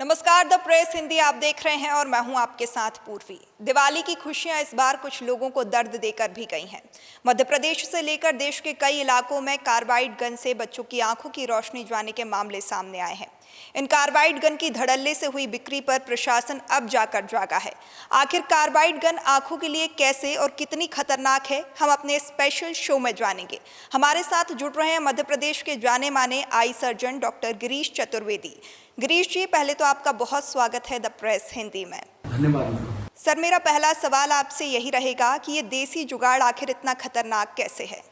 नमस्कार, the press Hindi आप देख रहे हैं और मैं हूं आपके साथ पूर्वी। दिवाली की खुशियां इस बार कुछ लोगों को दर्द देकर भी गई हैं। मध्य प्रदेश से लेकर देश के कई इलाकों में कार्बाइड गन से बच्चों की आंखों की रोशनी जाने के मामले सामने आए हैं। इन कार्बाइड गन की धड़ल्ले से हुई बिक्री पर प्रशासन अब जाकर जागा है। आखिर कार्बाइड गन आंखों के लिए कैसे और कितनी खतरनाक है, हम अपने स्पेशल शो में जानेंगे। हमारे साथ जुड़ रहे हैं मध्य प्रदेश के जाने माने eye surgeon doctor Girish Chaturvedi. Girish ji, पहले तो आपका बहुत स्वागत है द प्रेस हिंदी में। धन्यवाद। सर, मेरा पहला सवाल आपसे यही रहेगा कि ये देसी जुगाड़ आखिर इतना खतरनाक कैसे है?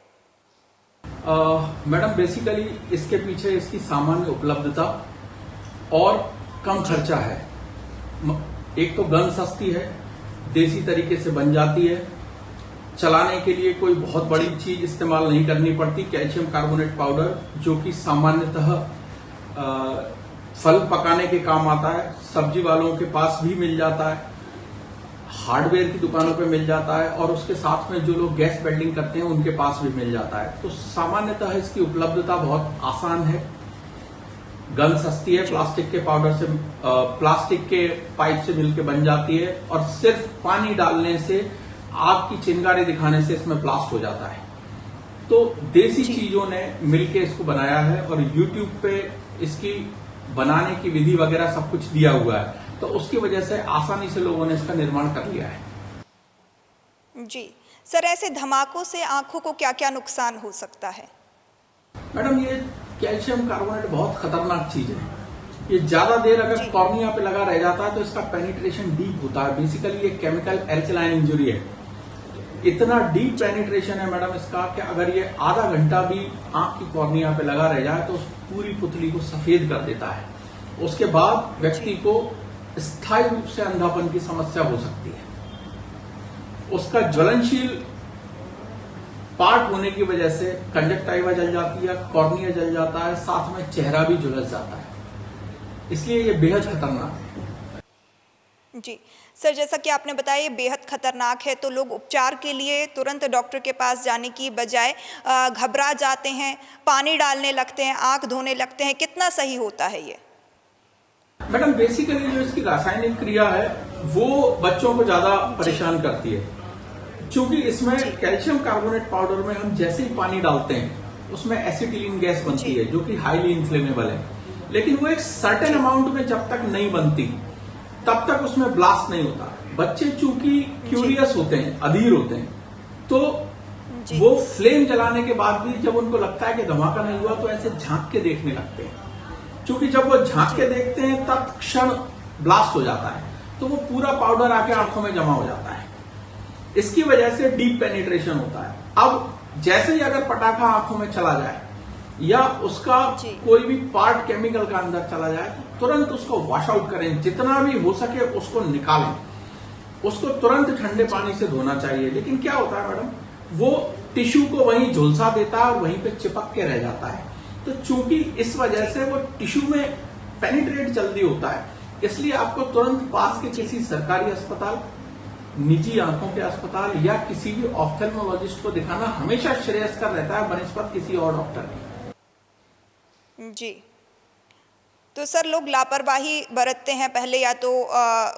मैडम, बेसिकली इसके पीछे इसकी सामान्य उपलब्धता और कम खर्चा है। एक तो गन सस्ती है, देसी तरीके से बन जाती है, चलाने के लिए कोई बहुत बड़ी चीज इस्तेमाल नहीं करनी पड़ती। कैल्शियम कार्बोनेट पाउडर जो कि सामान्यतः फल पकाने के काम आता है, सब्जी वालों के पास भी मिल जाता है, हार्डवेयर की दुकानों पे मिल जाता है और उसके साथ में जो लोग गैस वेल्डिंग करते हैं उनके पास भी मिल जाता है। तो सामान्यतः इसकी उपलब्धता बहुत आसान है। गन सस्ती है, प्लास्टिक के पाउडर से प्लास्टिक के पाइप से मिलकर बन जाती है और सिर्फ पानी डालने से, आग की चिंगारी दिखाने से इसमें ब्लास्ट हो जाता है। तो देसी चीजों ने मिलकर इसको बनाया है और यूट्यूब पे इसकी बनाने की विधि वगैरह सब कुछ दिया हुआ है, तो उसकी वजह से आसानी से लोगों ने इसका निर्माण कर लिया है। जी सर, ऐसे धमाकों से आंखों को क्या क्या नुकसान हो सकता है? मैडम, ये कैल्शियम कार्बोनेट बहुत खतरनाक चीज है। ये ज्यादा देर अगर कॉर्निया पे लगा रह जाता है तो इसका पेनिट्रेशन डीप होता है। बेसिकली ये केमिकल एल्कलाइन इंजुरी है। इतना डीप पेनिट्रेशन है मैडम इसका कि अगर ये आधा घंटा भी आंख की कॉर्निया पे लगा रह जाए तो उस पूरी पुतली को सफेद कर देता है। उसके बाद व्यक्ति को स्थायी रूप से अंधापन की समस्या हो सकती है। उसका ज्वलनशील पार्ट होने की वजह से कंजक्टाइवा जल जाती है, कॉर्निया जल जाता है, साथ में चेहरा भी झुलस जाता है। इसलिए ये बेहद खतरनाक है। जी सर, जैसा कि आपने बताया ये बेहद खतरनाक है, तो लोग उपचार के लिए तुरंत डॉक्टर के पास जाने की बजाय घबरा जाते हैं, पानी डालने लगते हैं, आंख धोने लगते हैं। कितना सही होता है ये? मैडम, बेसिकली जो इसकी रासायनिक क्रिया है वो बच्चों को ज्यादा परेशान करती है, क्योंकि इसमें कैल्शियम कार्बोनेट पाउडर में हम जैसे ही पानी डालते हैं उसमें एसिटिलीन गैस बनती है जो कि हाईली इन्फ्लेमेबल है। लेकिन वो एक सर्टेन अमाउंट में जब तक नहीं बनती तब तक उसमें ब्लास्ट नहीं होता। बच्चे चूंकि क्यूरियस होते हैं, अधीर होते हैं, तो वो फ्लेम जलाने के बाद भी जब उनको लगता है कि धमाका नहीं हुआ तो ऐसे झांक के देखने लगते हैं। क्योंकि जब वो झांक के देखते हैं तत्क्षण ब्लास्ट हो जाता है, तो वो पूरा पाउडर आके आंखों में जमा हो जाता है। इसकी वजह से डीप पेनिट्रेशन होता है। अब जैसे ही अगर पटाखा आंखों में चला जाए या उसका कोई भी पार्ट केमिकल का अंदर चला जाए तो तुरंत उसको वॉश आउट करें, जितना भी हो सके उसको निकालें। उसको तुरंत ठंडे पानी से धोना चाहिए। लेकिन क्या होता है मैडम, वो टिश्यू को वहीं झुलसा देता है और वहीं पे चिपक के रह जाता है। तो चूंकि इस वजह से वो टिश्यू में पेनिट्रेट जल्दी होता है, इसलिए आपको तुरंत पास के किसी सरकारी अस्पताल, निजी आंखों के अस्पताल या किसी भी ऑफ्थेल्मोलॉजिस्ट को दिखाना हमेशा श्रेयस्कर रहता है बनिस्पत किसी और डॉक्टर की। जी, तो सर लोग लापरवाही बरतते हैं। पहले या तो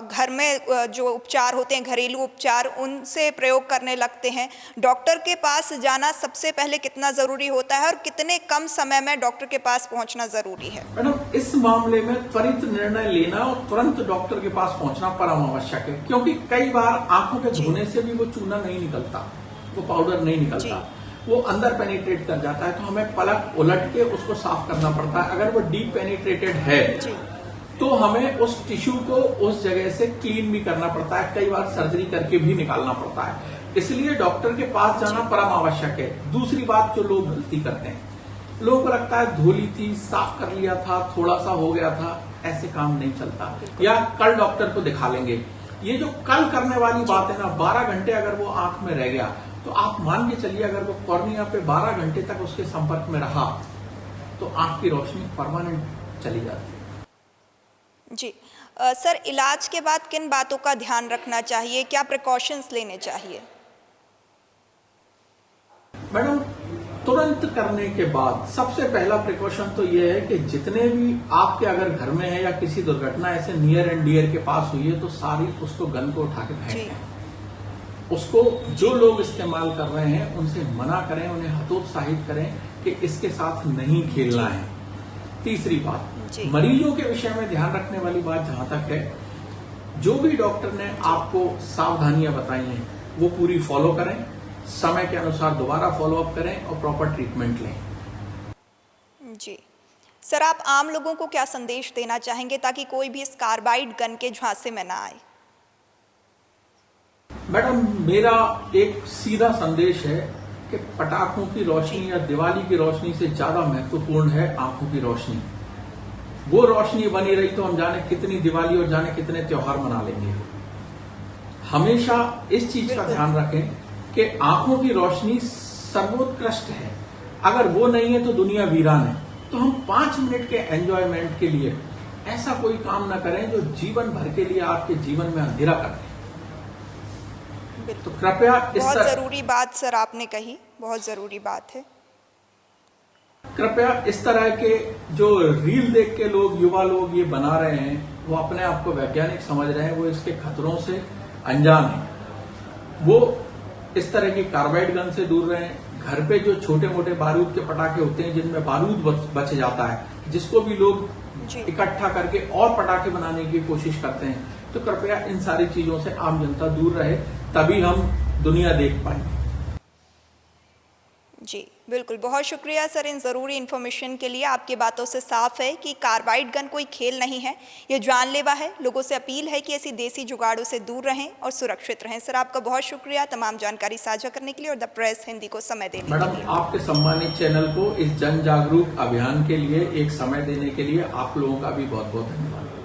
घर में जो उपचार होते हैं, घरेलू उपचार, उनसे प्रयोग करने लगते हैं। डॉक्टर के पास जाना सबसे पहले कितना जरूरी होता है और कितने कम समय में डॉक्टर के पास पहुंचना जरूरी है? मैडम, इस मामले में त्वरित निर्णय लेना और तुरंत डॉक्टर के पास पहुंचना परम आवश्यक है, क्योंकि कई बार आंखों के धोने से भी वो चूना नहीं निकलता, वो पाउडर नहीं निकलता, वो अंदर पेनिट्रेट कर जाता है। तो हमें पलक उलट के उसको साफ करना पड़ता है। अगर वो डीप पेनिट्रेटेड है तो हमें उस टिश्यू को उस जगह से क्लीन भी करना पड़ता है, कई बार सर्जरी करके भी निकालना पड़ता है। इसलिए डॉक्टर के पास जाना परम आवश्यक है। दूसरी बात जो लोग गलती करते हैं, लोगों को लगता है धो ली थी, साफ कर लिया था, थोड़ा सा हो गया था, ऐसे काम नहीं चलता, या कल डॉक्टर को दिखा लेंगे। ये जो कल करने वाली बात है ना, 12 घंटे अगर वो आंख में रह गया तो आप मान के चलिए अगर वो कॉर्निया पे 12 घंटे तक उसके संपर्क में रहा तो आंख की रोशनी परमानेंट चली जाती है। जी सर, इलाज के बाद किन बातों का ध्यान रखना चाहिए, क्या प्रिकॉशंस लेने चाहिए? मैडम, तुरंत तुरंत करने के बाद सबसे पहला प्रिकॉशन तो यह है कि जितने भी आपके अगर घर में है या किसी दुर्घटना ऐसे नियर एंड डियर के पास हुई है तो सारी उसको गन को उठा के फेंक दें। उसको जो लोग इस्तेमाल कर रहे हैं उनसे मना करें, उन्हें हतोत्साहित करें कि इसके साथ नहीं खेलना है। तीसरी बात, मरीजों के विषय में ध्यान रखने वाली बात जहां तक है, जो भी डॉक्टर ने आपको सावधानियां बताई हैं वो पूरी फॉलो करें, समय के अनुसार दोबारा फॉलो अप करें और प्रॉपर ट्रीटमेंट लें। जी सर, आप आम लोगों को क्या संदेश देना चाहेंगे ताकि कोई भी इस कार्बाइड गन के झांसे में ना आए? मैडम, मेरा एक सीधा संदेश है कि पटाखों की रोशनी या दिवाली की रोशनी से ज्यादा महत्वपूर्ण है आंखों की रोशनी। वो रोशनी बनी रही तो हम जाने कितनी दिवाली और जाने कितने त्योहार मना लेंगे। हमेशा इस चीज का ध्यान रखें कि आंखों की रोशनी सर्वोत्कृष्ट है। अगर वो नहीं है तो दुनिया वीरान है। तो हम 5 मिनट के एंजॉयमेंट के लिए ऐसा कोई काम न करें जो जीवन भर के लिए आपके जीवन में अंधेरा कर दे। तो कृपया बहुत जरूरी बात सर आपने कही, बहुत जरूरी बात है। कृपया इस तरह के जो रील देख के लोग, युवा लोग ये बना रहे हैं, वो अपने आप को वैज्ञानिक समझ रहे हैं, वो इसके खतरों से अनजान है। वो इस तरह की कार्बाइड गन से दूर रहें। घर पे जो छोटे मोटे बारूद के पटाखे होते हैं जिनमें बारूद बच जाता है, जिसको भी लोग इकट्ठा करके और पटाखे बनाने की कोशिश करते हैं, तो कृपया इन सारी चीजों से आम जनता दूर रहे, तभी हम दुनिया देख पाएंगे। जी बिल्कुल, बहुत शुक्रिया सर इन ज़रूरी इन्फॉर्मेशन के लिए। आपकी बातों से साफ है कि कार्बाइड गन कोई खेल नहीं है, ये जानलेवा है। लोगों से अपील है कि ऐसी देसी जुगाड़ों से दूर रहें और सुरक्षित रहें। सर आपका बहुत शुक्रिया तमाम जानकारी साझा करने के लिए और द प्रेस हिंदी को समय देने के लिए। मैडम, आपके सम्मानित चैनल को इस जन जागरूक अभियान के लिए एक समय देने के लिए आप लोगों का भी बहुत बहुत धन्यवाद।